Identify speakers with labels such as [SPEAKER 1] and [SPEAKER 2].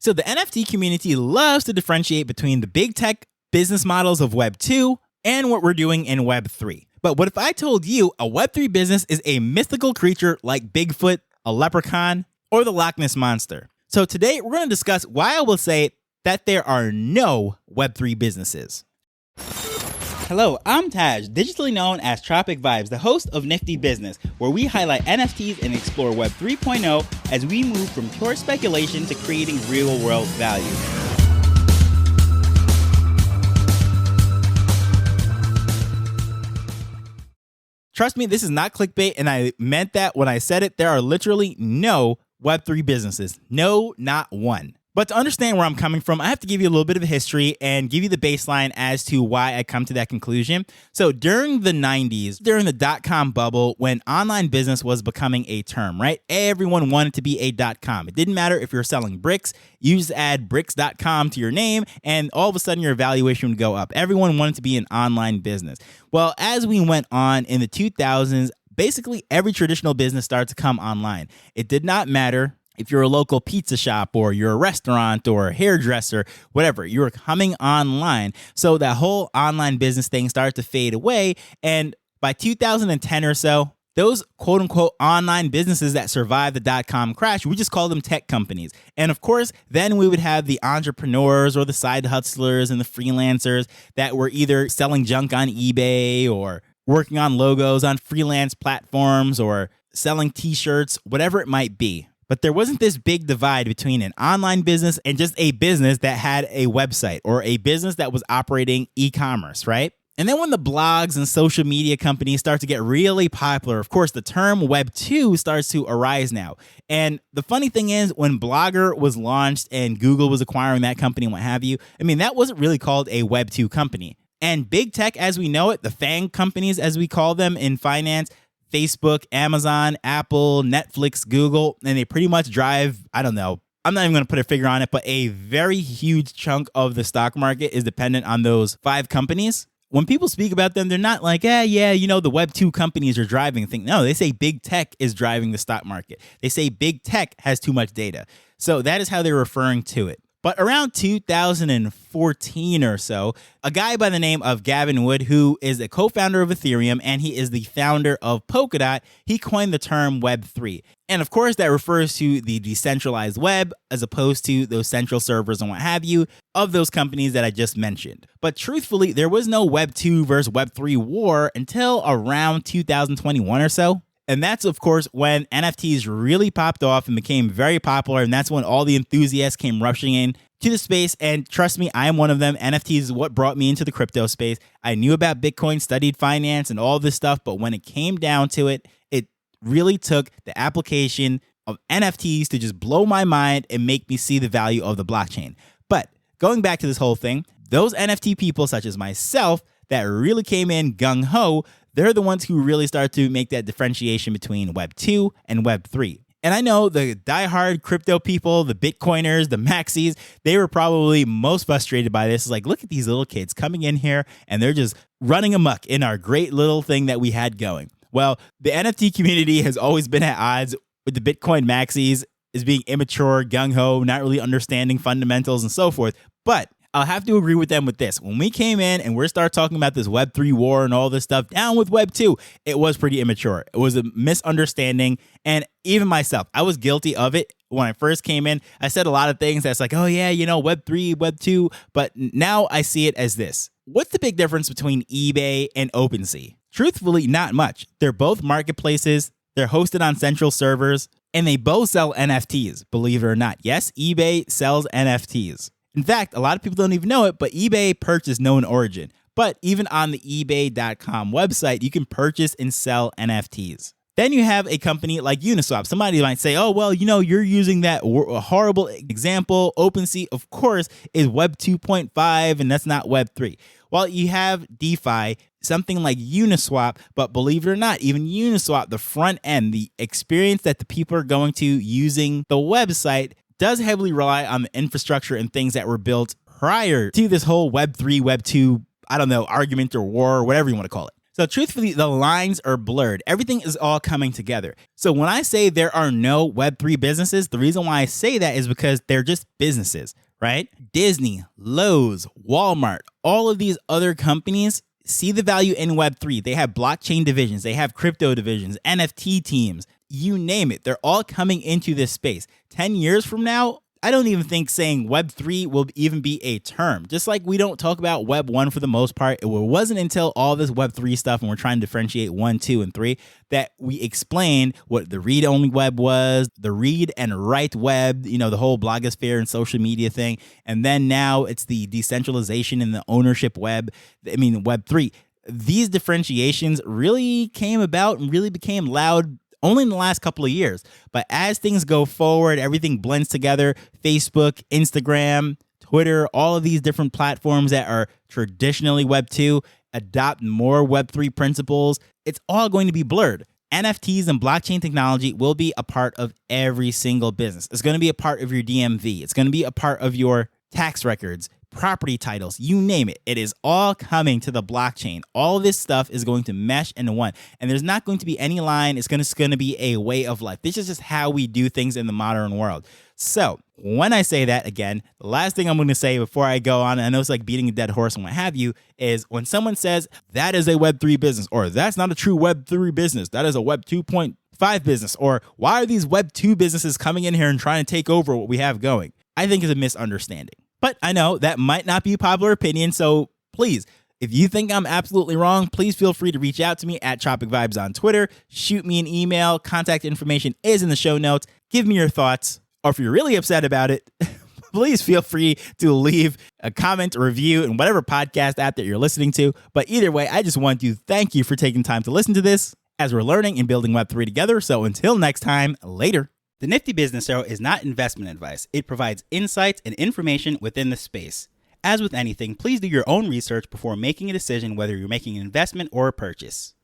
[SPEAKER 1] So the NFT community loves to differentiate between the big tech business models of Web 2 and what we're doing in Web 3. But what if I told you a Web 3 business is a mythical creature like Bigfoot, a leprechaun, or the Loch Ness Monster? So today we're going to discuss why I will say that there are no Web 3 businesses. Hello, I'm Taj, digitally known as Tropic Vibes, the host of Nifty Business, where we highlight NFTs and explore Web 3.0 as we move from pure speculation to creating real-world value. Trust me, this is not clickbait, and I meant that when I said it. There are literally no Web 3 businesses. No, not one. But to understand where I'm coming from, I have to give you a little bit of a history and give you the baseline as to why I come to that conclusion. So during the 90s, during the dot-com bubble, when online business was becoming a term, right? Everyone wanted to be a .com. It didn't matter if you're selling bricks. You just add bricks.com to your name, and all of a sudden your valuation would go up. Everyone wanted to be an online business. Well, as we went on in the 2000s, basically every traditional business started to come online. It did not matter if you're a local pizza shop or you're a restaurant or a hairdresser, whatever, you were coming online. So that whole online business thing started to fade away. And by 2010 or so, those quote unquote online businesses that survived the dot-com crash, we just call them tech companies. And of course, then we would have the entrepreneurs or the side hustlers and the freelancers that were either selling junk on eBay or working on logos on freelance platforms or selling t-shirts, whatever it might be. But there wasn't this big divide between an online business and just a business that had a website or a business that was operating e-commerce, right? And then when the blogs and social media companies start to get really popular, of course, the term Web 2 starts to arise now. And the funny thing is, when Blogger was launched and Google was acquiring that company and what have you, I mean, that wasn't really called a Web 2 company. And big tech as we know it, the FANG companies as we call them in finance, Facebook, Amazon, Apple, Netflix, Google, and they pretty much drive, I don't know, I'm not even going to put a figure on it, but a very huge chunk of the stock market is dependent on those 5 companies. When people speak about them, they're not like, the Web 2 companies are driving things. No, they say big tech is driving the stock market. They say big tech has too much data. So that is how they're referring to it. But around 2014 or so, a guy by the name of Gavin Wood, who is a co-founder of Ethereum and he is the founder of Polkadot, he coined the term Web3. And of course, that refers to the decentralized web as opposed to those central servers and what have you of those companies that I just mentioned. But truthfully, there was no Web 2 versus Web 3 war until around 2021 or so. And that's, of course, when NFTs really popped off and became very popular. And that's when all the enthusiasts came rushing in to the space. And trust me, I am one of them. NFTs is what brought me into the crypto space. I knew about Bitcoin, studied finance and all this stuff. But when it came down to it, it really took the application of NFTs to just blow my mind and make me see the value of the blockchain. But going back to this whole thing, those NFT people such as myself that really came in gung-ho, they're the ones who really start to make that differentiation between Web 2 and Web 3. And I know the diehard crypto people, the Bitcoiners, the maxis, they were probably most frustrated by this. It's like, look at these little kids coming in here and they're just running amok in our great little thing that we had going. Well, the NFT community has always been at odds with the Bitcoin maxis as being immature, gung-ho, not really understanding fundamentals and so forth. But I'll have to agree with them with this. When we came in and we started talking about this Web 3 war and all this stuff, down with Web 2, it was pretty immature. It was a misunderstanding. And even myself, I was guilty of it. When I first came in, I said a lot of things that's like, oh yeah, Web 3, Web 2. But now I see it as this. What's the big difference between eBay and OpenSea? Truthfully, not much. They're both marketplaces. They're hosted on central servers. And they both sell NFTs, believe it or not. Yes, eBay sells NFTs. In fact, a lot of people don't even know it, but eBay purchased known origin. But even on the ebay.com website, you can purchase and sell NFTs. Then you have a company like Uniswap. Somebody might say, oh, well, you're using that horrible example. OpenSea, of course, is Web 2.5, and that's not Web 3. Well, you have DeFi, something like Uniswap, but believe it or not, even Uniswap, the front end, the experience that the people are going to using the website does heavily rely on the infrastructure and things that were built prior to this whole Web 3, Web 2, argument or war or whatever you want to call it. So truthfully, the lines are blurred. Everything is all coming together. So when I say there are no Web3 businesses, the reason why I say that is because they're just businesses, right? Disney, Lowe's, Walmart, all of these other companies see the value in Web3. They have blockchain divisions, they have crypto divisions, NFT teams, you name it. They're all coming into this space. 10 years from now, I don't even think saying Web3 will even be a term. Just like we don't talk about Web 1 for the most part. It wasn't until all this Web3 stuff and we're trying to differentiate 1, 2, and 3 that we explained what the read-only web was, the read and write web, the whole blogosphere and social media thing. And then now it's the decentralization and the ownership web. Web3. These differentiations really came about and really became loud only in the last couple of years. But as things go forward, everything blends together. Facebook, Instagram, Twitter, all of these different platforms that are traditionally Web 2 adopt more Web 3 principles. It's all going to be blurred. NFTs and blockchain technology will be a part of every single business. It's going to be a part of your DMV. It's going to be a part of your tax records, property titles, you name it. It is all coming to the blockchain. All this stuff is going to mesh into one. And there's not going to be any line. It's going to be a way of life. This is just how we do things in the modern world. So when I say that, again, the last thing I'm going to say before I go on, and I know it's like beating a dead horse and what have you, is when someone says that is a Web3 business, or that's not a true Web3 business, that is a Web 2.5 business, or why are these Web 2 businesses coming in here and trying to take over what we have going? I think it's a misunderstanding. But I know that might not be popular opinion, so please, if you think I'm absolutely wrong, please feel free to reach out to me at Tropic Vibes on Twitter. Shoot me an email. Contact information is in the show notes. Give me your thoughts. Or if you're really upset about it, please feel free to leave a comment or review in whatever podcast app that you're listening to. But either way, I just want to thank you for taking time to listen to this as we're learning and building Web3 together. So until next time, later. The Nifty Business Arrow is not investment advice. It provides insights and information within the space. As with anything, please do your own research before making a decision whether you're making an investment or a purchase.